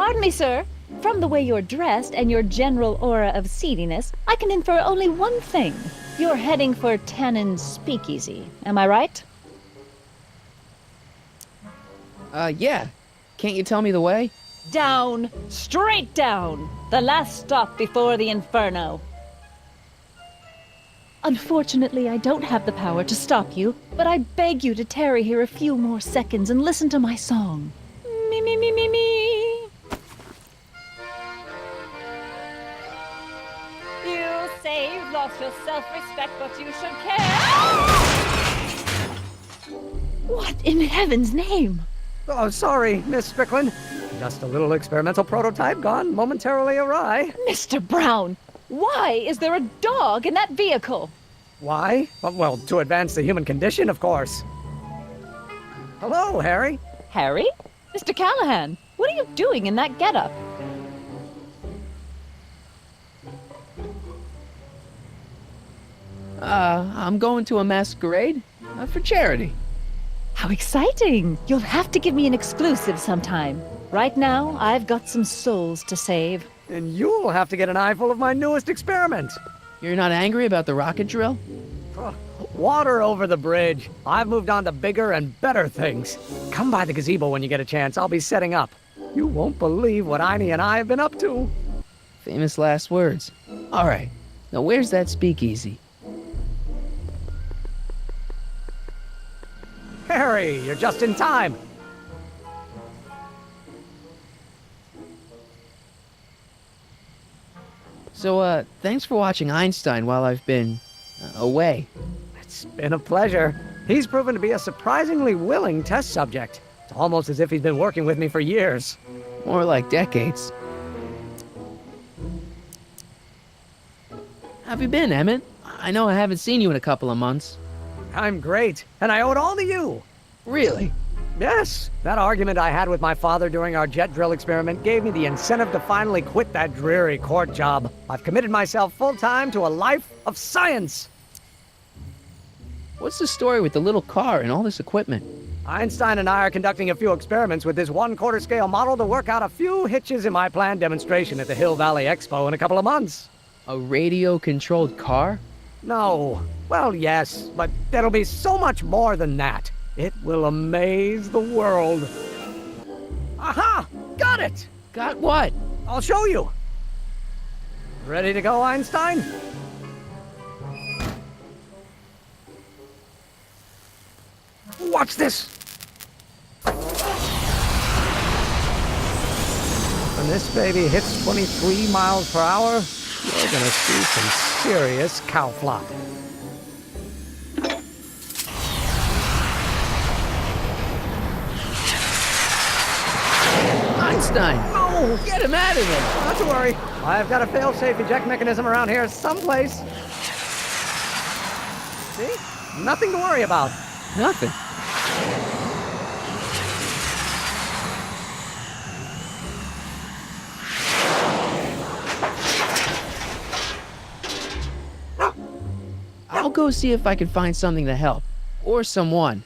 Pardon me, sir. From the way you're dressed and your general aura of seediness, I can infer only one thing. You're heading for Tannen's speakeasy. Am I right? Yeah. Can't you tell me the way? Down. Straight down. The last stop before the Inferno. Unfortunately, I don't have the power to stop you, but I beg you to tarry here a few more seconds and listen to my song. Me, me, me, me, me. You say you've lost your self-respect, but you should care. What in heaven's name? Oh, sorry, Miss Strickland. Just a little experimental prototype gone momentarily awry. Mr. Brown, why is there a dog in that vehicle? Why? Well, to advance the human condition, of course. Hello, Harry. Harry? Mr. Callahan, what are you doing in that getup? I'm going to a masquerade for charity. How exciting! You'll have to give me an exclusive sometime. Right now, I've got some souls to save. And you'll have to get an eyeful of my newest experiment. You're not angry about the rocket drill? Water over the bridge. I've moved on to bigger and better things. Come by the gazebo when you get a chance. I'll be setting up. You won't believe what Einie and I have been up to. Famous last words. All right. Now where's that speakeasy? Harry, you're just in time. So, thanks for watching Einstein while I've been away. It's been a pleasure. He's proven to be a surprisingly willing test subject. It's almost as if he's been working with me for years. More like decades. How have you been, Emmett? I know I haven't seen you in a couple of months. I'm great, and I owe it all to you. Really? Yes, that argument I had with my father during our jet drill experiment gave me the incentive to finally quit that dreary court job. I've committed myself full-time to a life of science. What's the story with the little car and all this equipment? Einstein and I are conducting a few experiments with this 1/4 scale model to work out a few hitches in my planned demonstration at the Hill Valley Expo in a couple of months. A radio-controlled car? No. Well, yes, but it'll be so much more than that. It will amaze the world. Aha! Got it! Got what? I'll show you. Ready to go, Einstein? Watch this! When this baby hits 23 miles per hour, you're gonna see some serious cow flop. Einstein! Oh, Get him out of there! not to worry. I've got a fail-safe eject mechanism around here someplace. See? Nothing to worry about. Nothing. I'll go see if I can find something to help. Or someone.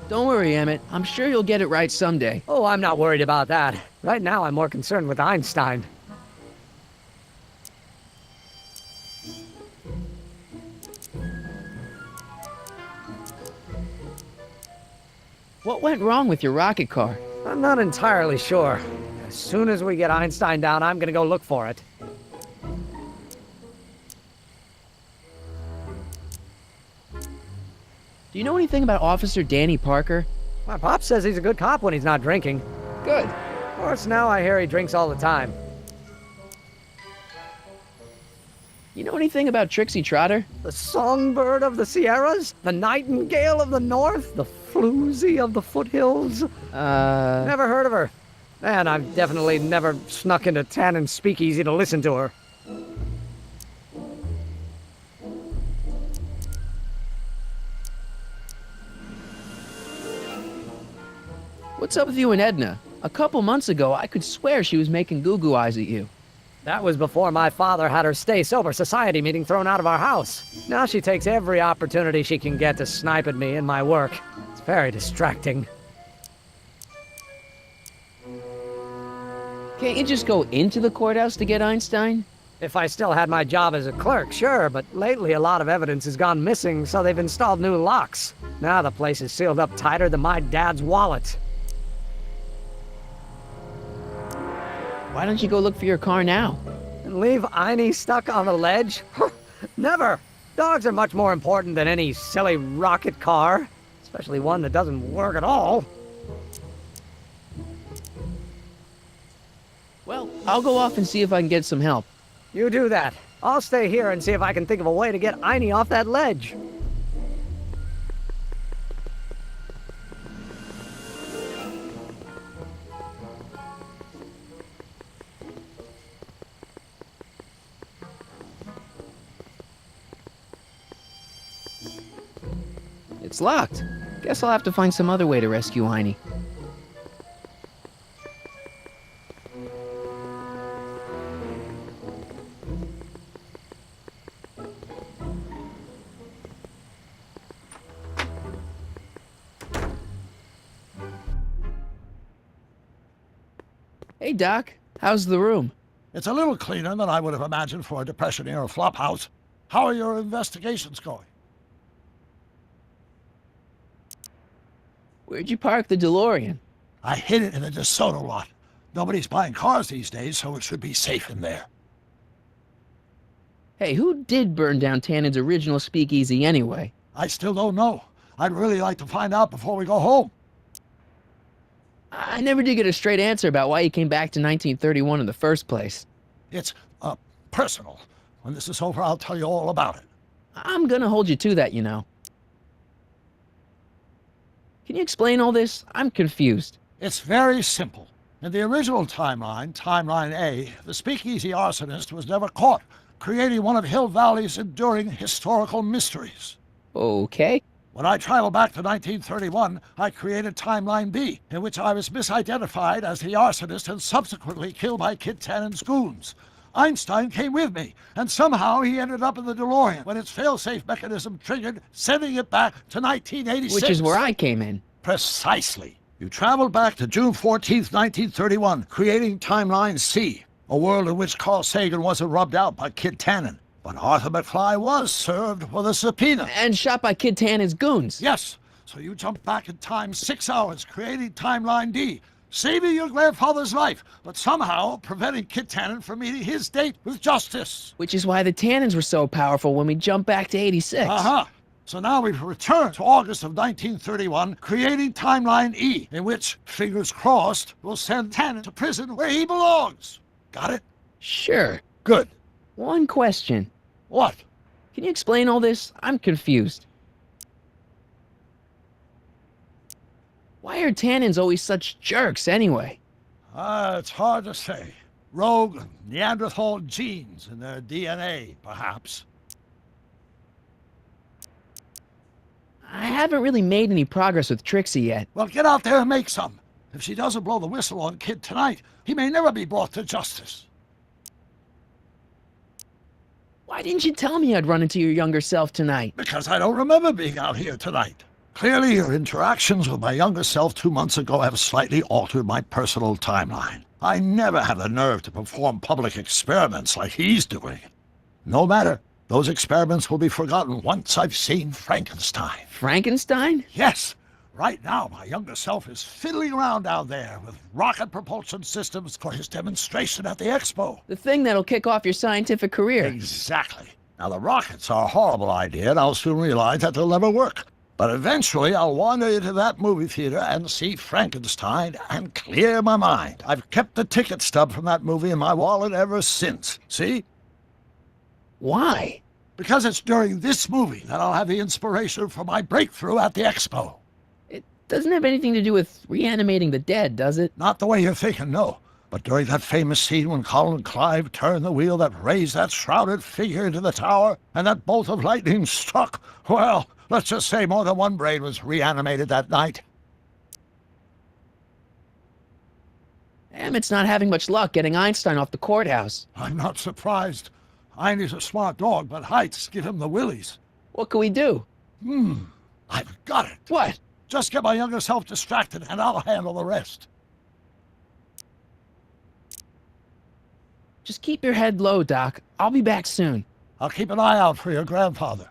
Don't worry, Emmett. I'm sure you'll get it right someday. Oh, I'm not worried about that. Right now, I'm more concerned with Einstein. What went wrong with your rocket car? I'm not entirely sure. As soon as we get Einstein down, I'm gonna go look for it. Do you know anything about Officer Danny Parker? My pop says he's a good cop when he's not drinking. Good. Of course, now I hear he drinks all the time. You know anything about Trixie Trotter? The songbird of the Sierras? The nightingale of the north? The floozy of the foothills? Never heard of her. And I've definitely never snuck into Tannen's speakeasy to listen to her. What's up with you and Edna? A couple months ago, I could swear she was making goo-goo eyes at you. That was before my father had her stay sober society meeting thrown out of our house. Now she takes every opportunity she can get to snipe at me and my work. It's very distracting. Can't you just go into the courthouse to get Einstein? If I still had my job as a clerk, sure, but lately a lot of evidence has gone missing, so they've installed new locks. Now the place is sealed up tighter than my dad's wallet. Why don't you go look for your car now? And leave Einie stuck on the ledge? Never! Dogs are much more important than any silly rocket car, especially one that doesn't work at all. Well, I'll go off and see if I can get some help. You do that. I'll stay here and see if I can think of a way to get Einie off that ledge. It's locked. Guess I'll have to find some other way to rescue Einie. Hey, Doc. How's the room? It's a little cleaner than I would have imagined for a Depression-era flophouse. How are your investigations going? Where'd you park the DeLorean? I hid it in the DeSoto lot. Nobody's buying cars these days, so it should be safe in there. Hey, who did burn down Tannen's original speakeasy anyway? I still don't know. I'd really like to find out before we go home. I never did get a straight answer about why you came back to 1931 in the first place. It's, personal. When this is over, I'll tell you all about it. I'm gonna hold you to that, you know. Can you explain all this? I'm confused. It's very simple. In the original timeline, Timeline A, the speakeasy arsonist was never caught, creating one of Hill Valley's enduring historical mysteries. Okay. When I traveled back to 1931, I created Timeline B, in which I was misidentified as the arsonist and subsequently killed by Kid Tannen's goons. Einstein came with me, and somehow he ended up in the DeLorean when its failsafe mechanism triggered, sending it back to 1986. Which is where I came in. Precisely. You traveled back to June 14th, 1931, creating Timeline C, a world in which Carl Sagan wasn't rubbed out by Kid Tannen. But Arthur McFly was served with a subpoena. And shot by Kid Tannen's goons. Yes, so you jumped back in time 6 hours, creating Timeline D, saving your grandfather's life, but somehow preventing Kid Tannen from meeting his date with justice. Which is why the Tannens were so powerful when we jumped back to 86. Uh-huh. So now we've returned to August of 1931, creating Timeline E, in which, fingers crossed, we'll send Tannen to prison where he belongs. Got it? Sure. Good. One question. What? Can you explain all this? I'm confused. Why are Tannens always such jerks anyway? It's hard to say. Rogue Neanderthal genes in their DNA, perhaps. I haven't really made any progress with Trixie yet. Well, get out there and make some. If she doesn't blow the whistle on Kid tonight, he may never be brought to justice. Why didn't you tell me I'd run into your younger self tonight? Because I don't remember being out here tonight. Clearly, your interactions with my younger self 2 months ago have slightly altered my personal timeline. I never had the nerve to perform public experiments like he's doing. No matter. Those experiments will be forgotten once I've seen Frankenstein. Frankenstein? Yes. Right now, my younger self is fiddling around down there with rocket propulsion systems for his demonstration at the expo. The thing that'll kick off your scientific career. Exactly. Now, the rockets are a horrible idea, and I'll soon realize that they'll never work. But eventually, I'll wander into that movie theater and see Frankenstein and clear my mind. I've kept the ticket stub from that movie in my wallet ever since. See? Why? Because it's during this movie that I'll have the inspiration for my breakthrough at the expo. It doesn't have anything to do with reanimating the dead, does it? Not the way you're thinking, no. But during that famous scene when Colin and Clive turned the wheel that raised that shrouded figure into the tower, and that bolt of lightning struck, well, let's just say more than one brain was reanimated that night. Emmett's not having much luck getting Einstein off the courthouse. I'm not surprised. Einstein's a smart dog, but heights give him the willies. What can we do? I've got it. What? Just get my younger self distracted, and I'll handle the rest. Just keep your head low, Doc. I'll be back soon. I'll keep an eye out for your grandfather.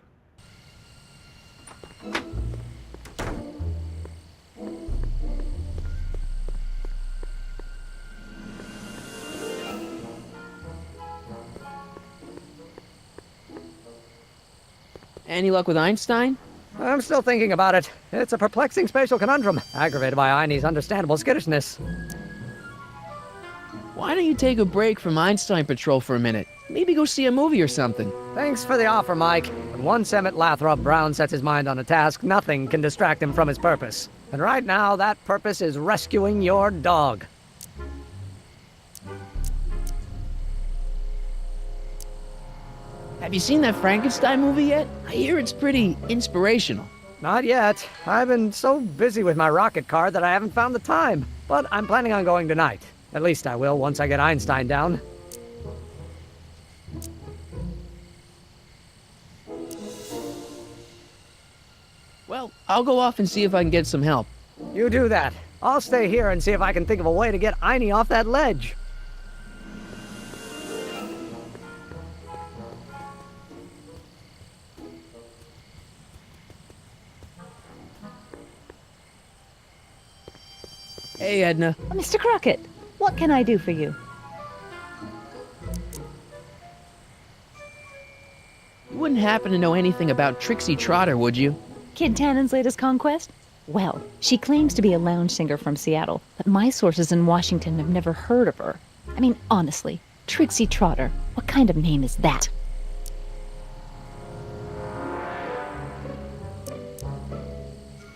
Any luck with Einstein? I'm still thinking about it. It's a perplexing spatial conundrum, aggravated by Einie's understandable skittishness. Why don't you take a break from Einstein Patrol for a minute? Maybe go see a movie or something. Thanks for the offer, Mike. But once Emmett Lathrop Brown sets his mind on a task, nothing can distract him from his purpose. And right now, that purpose is rescuing your dog. Have you seen that Frankenstein movie yet? I hear it's pretty inspirational. Not yet. I've been so busy with my rocket car that I haven't found the time. But I'm planning on going tonight. At least I will once I get Einstein down. Well, I'll go off and see if I can get some help. You do that. I'll stay here and see if I can think of a way to get Einie off that ledge. Hey, Edna. Mr. Crockett, what can I do for you? You wouldn't happen to know anything about Trixie Trotter, would you? Kid Tannen's latest conquest? Well, she claims to be a lounge singer from Seattle, but my sources in Washington have never heard of her. I mean, honestly, Trixie Trotter, what kind of name is that? Do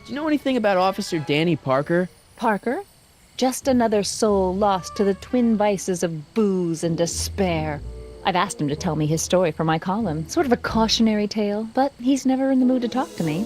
you know anything about Officer Danny Parker? Parker? Just another soul lost to the twin vices of booze and despair. I've asked him to tell me his story for my column, sort of a cautionary tale, but he's never in the mood to talk to me.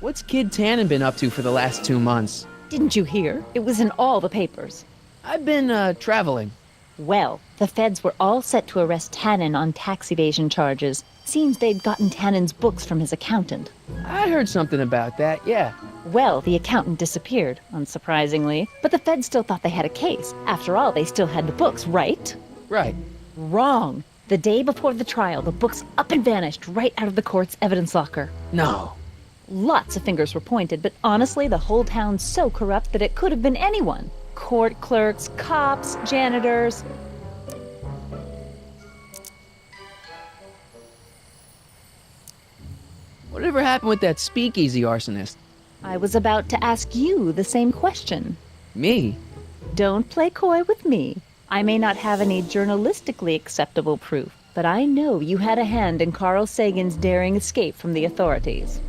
What's Kid Tannen been up to for the last 2 months? Didn't you hear? It was in all the papers. I've been, traveling. Well, the feds were all set to arrest Tannen on tax evasion charges. Seems they'd gotten Tannen's books from his accountant. I heard something about that, yeah. Well, the accountant disappeared, unsurprisingly. But the feds still thought they had a case. After all, they still had the books, right? Right. Wrong. The day before the trial, the books up and vanished right out of the court's evidence locker. No. Lots of fingers were pointed, but honestly, the whole town's so corrupt that it could have been anyone. Court clerks, cops, janitors. Whatever happened with that speakeasy arsonist? I was about to ask you the same question. Me? Don't play coy with me. I may not have any journalistically acceptable proof, but I know you had a hand in Carl Sagan's daring escape from the authorities.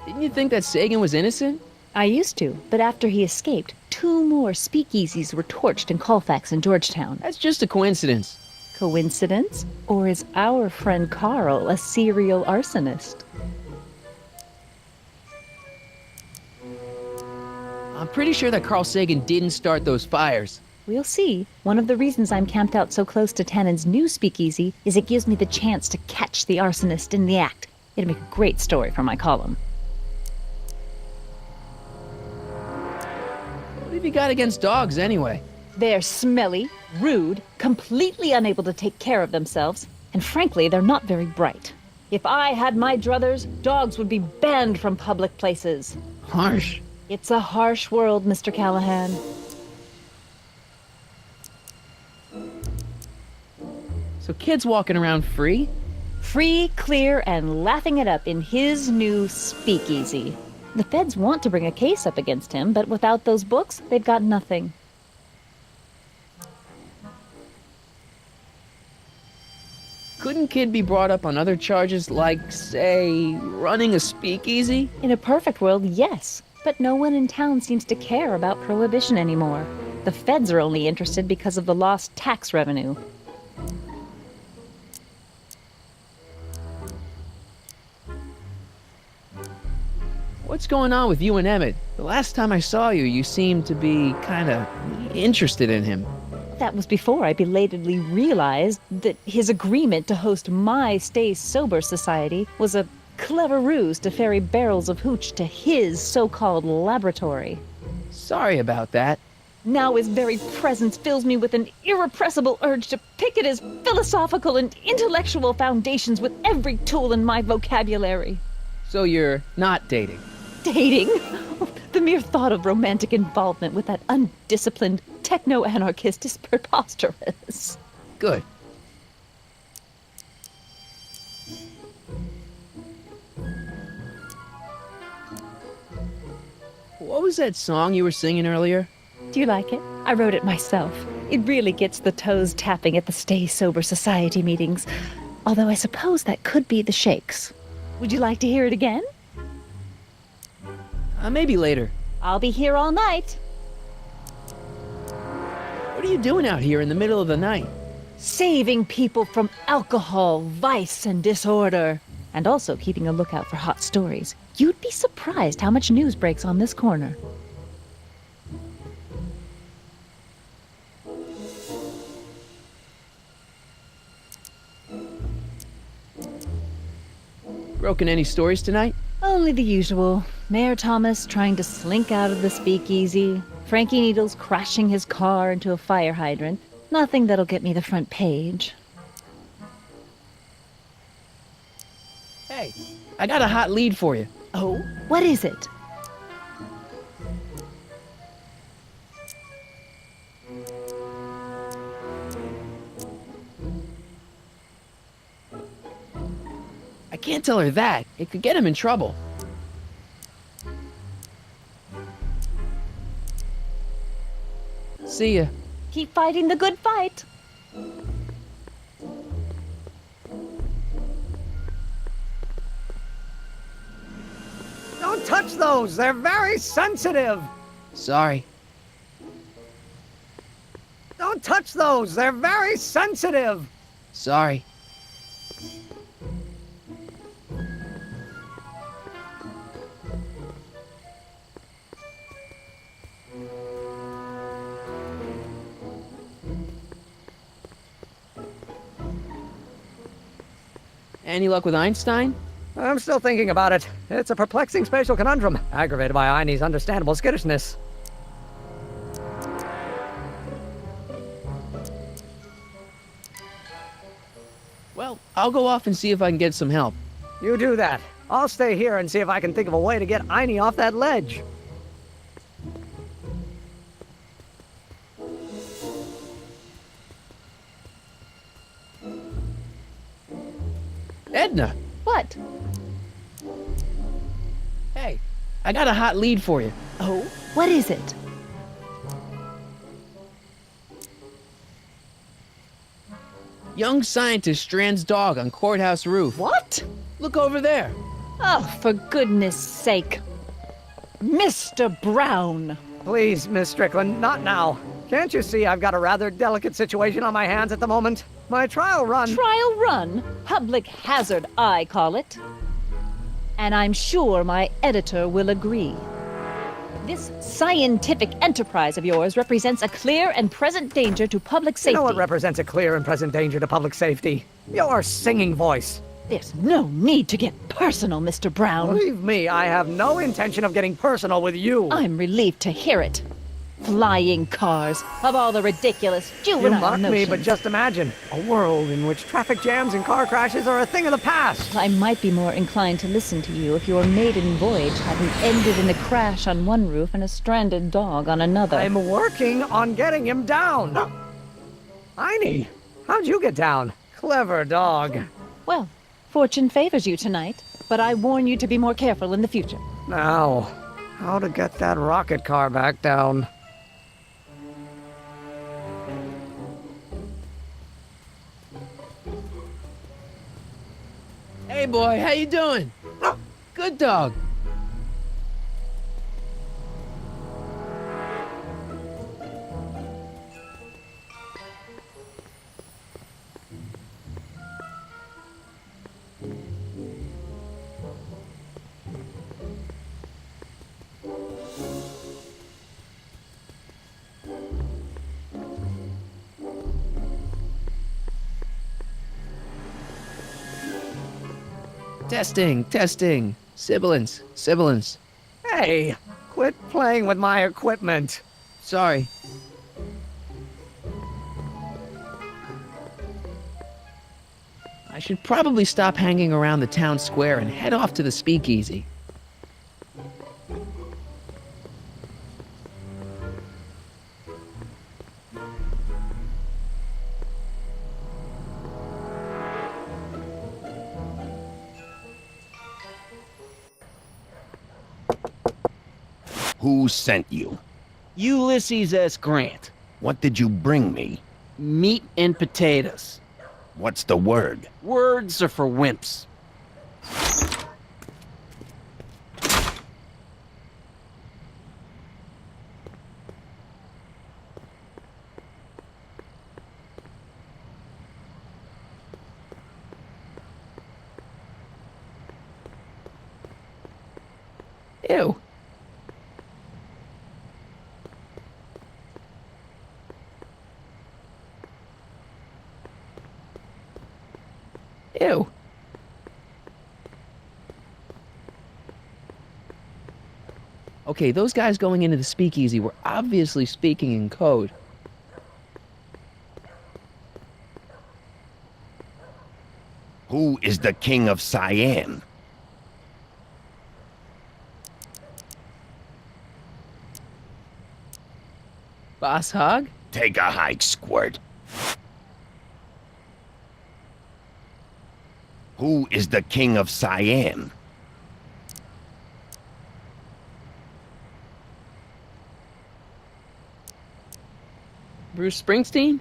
Didn't you think that Sagan was innocent? I used to, but after he escaped, 2 more speakeasies were torched in Colfax and Georgetown. That's just a coincidence. Coincidence? Or is our friend Carl a serial arsonist? I'm pretty sure that Carl Sagan didn't start those fires. We'll see. One of the reasons I'm camped out so close to Tannen's new speakeasy is it gives me the chance to catch the arsonist in the act. It'd make a great story for my column. What have you got against dogs, anyway? They're smelly, rude, completely unable to take care of themselves, and frankly, they're not very bright. If I had my druthers, dogs would be banned from public places. Harsh. It's a harsh world, Mr. Callahan. So kids walking around free? Free, clear, and laughing it up in his new speakeasy. The feds want to bring a case up against him, but without those books, they've got nothing. Couldn't Kid be brought up on other charges like, say, running a speakeasy? In a perfect world, yes. But no one in town seems to care about prohibition anymore. The feds are only interested because of the lost tax revenue. What's going on with you and Emmett? The last time I saw you, you seemed to be kinda interested in him. That was before I belatedly realized that his agreement to host my Stay Sober Society was a clever ruse to ferry barrels of hooch to his so-called laboratory. Sorry about that. Now his very presence fills me with an irrepressible urge to pick at his philosophical and intellectual foundations with every tool in my vocabulary. So you're not dating? Dating? The mere thought of romantic involvement with that undisciplined techno-anarchist is preposterous. Good. What was that song you were singing earlier? Do you like it? I wrote it myself. It really gets the toes tapping at the Stay Sober Society meetings. Although I suppose that could be the Shakes. Would you like to hear it again? Maybe later. I'll be here all night. What are you doing out here in the middle of the night? Saving people from alcohol, vice, and disorder. And also keeping a lookout for hot stories. You'd be surprised how much news breaks on this corner. Broken any stories tonight? Only the usual. Mayor Thomas trying to slink out of the speakeasy. Frankie Needles crashing his car into a fire hydrant. Nothing that'll get me the front page. Hey, I got a hot lead for you. Oh? What is it? I can't tell her that. It could get him in trouble. See ya. Keep fighting the good fight. Don't touch those! They're very sensitive! Sorry. Don't touch those! They're very sensitive! Sorry. Any luck with Einstein? I'm still thinking about it. It's a perplexing spatial conundrum, aggravated by Einie's understandable skittishness. Well, I'll go off and see if I can get some help. You do that. I'll stay here and see if I can think of a way to get Einie off that ledge. Edna! What? Hey, I got a hot lead for you. Oh? What is it? Young scientist strands dog on courthouse roof. What? Look over there. Oh, for goodness sake. Mr. Brown! Please, Miss Strickland, not now. Can't you see I've got a rather delicate situation on my hands at the moment? My trial run... Trial run? Public hazard, I call it. And I'm sure my editor will agree. This scientific enterprise of yours represents a clear and present danger to public safety. You know what represents a clear and present danger to public safety? Your singing voice. There's no need to get personal, Mr. Brown. Believe me, I have no intention of getting personal with you. I'm relieved to hear it. Flying cars, of all the ridiculous juvenile You mock me, notions. but just imagine a world in which traffic jams and car crashes are a thing of the past. I might be more inclined to listen to you if your maiden voyage hadn't ended in a crash on one roof and a stranded dog on another. I'm working on getting him down. Einie, how'd you get down? Clever dog. Well, fortune favors you tonight, but I warn you to be more careful in the future. Now, how to get that rocket car back down? Hey boy, how you doing? Good dog. Testing, testing. Sibilance, sibilance. Hey, quit playing with my equipment. Sorry. I should probably stop hanging around the town square and head off to the speakeasy. Who sent you? Ulysses S. Grant. What did you bring me? Meat and potatoes. What's the word? Words are for wimps. Ew. Ew. Okay, those guys going into the speakeasy were obviously speaking in code. Who is the king of Siam? Boss Hog? Take a hike, Squirt. Who is the king of Siam? Bruce Springsteen?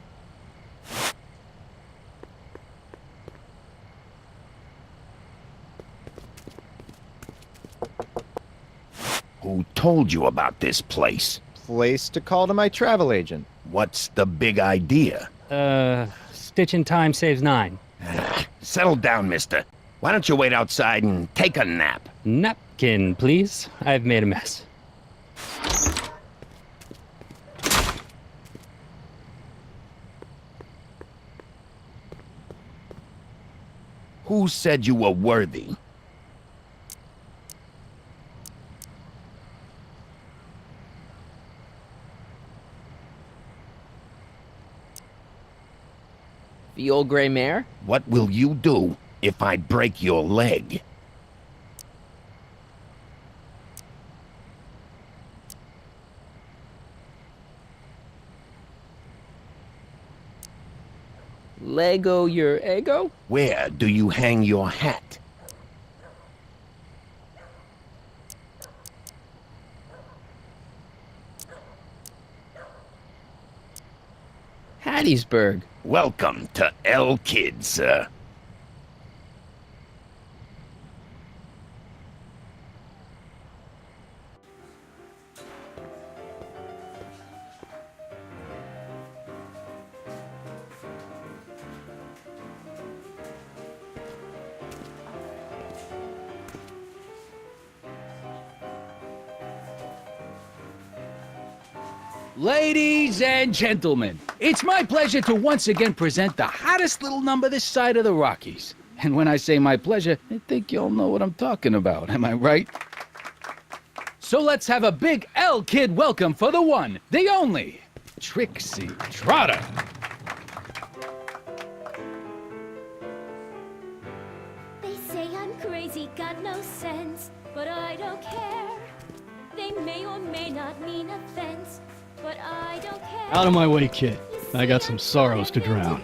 Who told you about this place? Place to call to my travel agent. What's the big idea? Stitch in time saves 9. Settle down, mister. Why don't you wait outside and take a nap? Napkin, please. I've made a mess. Who said you were worthy? The old gray mare? What will you do if I break your leg? Lego your ego? Where do you hang your hat? Hattiesburg. Welcome to El Kid, sir. Ladies and gentlemen, it's my pleasure to once again present the hottest little number this side of the Rockies. And when I say my pleasure, I think you'll know what I'm talking about, am I right? So let's have a big L Kid welcome for the one, the only, Trixie Trotter. They say I'm crazy, got no sense, but I don't care. They may or may not mean offense, but I don't care. Out of my way, kid. I got some sorrows to drown.